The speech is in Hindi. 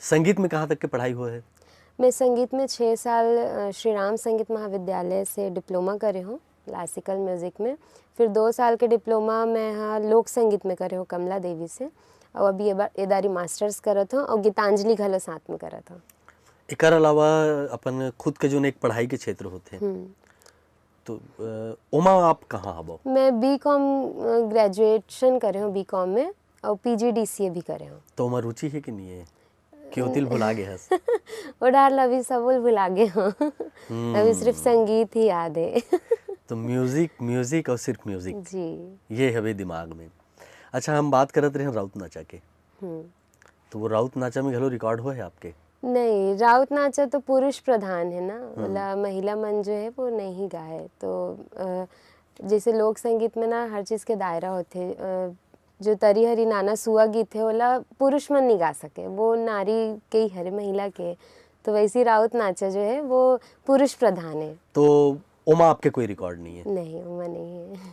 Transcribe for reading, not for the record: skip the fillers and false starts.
संगीत में कहाँ तक की पढ़ाई हुआ है? मैं संगीत में 6 साल श्री राम संगीत महाविद्यालय से डिप्लोमा करे हूँ क्लासिकल म्यूज़िक में। फिर 2 साल के डिप्लोमा मैं हाँ लोक संगीत में करे हूँ कमला देवी से, और अभी एदारी मास्टर्स करत हूँ और गीतांजलि घलो साथ में करत हूँ। एकर अलावा अपन खुद के जो एक पढ़ाई के क्षेत्र होते हैं तो ओमा आप कहाँ हबो? मैं बीकॉम ग्रेजुएशन करे हूँ बीकॉम में, और पीजीडीसीए भी करे हूँ। तो ओमा रुचि है कि नहीं है? क्यों भुला गए हस? उड़ाल अभी सब भुला गए हूँ। अभी सिर्फ संगीत ही याद है। तो म्यूजिक और सिर्फ म्यूजिक जी ये हवे दिमाग में। अच्छा, हम बात करत रहे राउत नाचा के, तो वो राउत नाचा में घलो रिकॉर्ड हुआ है आपके? नहीं, राउत नाचा तो पुरुष प्रधान है ना, मतलब महिला मन जो है वो नहीं गाए। तो जैसे लोक संगीत में ना हर चीज़ के दायरा होते, जो तरी हरी नाना सुआ गीत है ओला पुरुष मन नहीं गा सके, वो नारी के ही हरे महिला के। तो वैसी राउत नाचा जो है वो पुरुष प्रधान है। तो ओमा आपके कोई रिकॉर्ड नहीं है? नहीं, उमा नहीं है।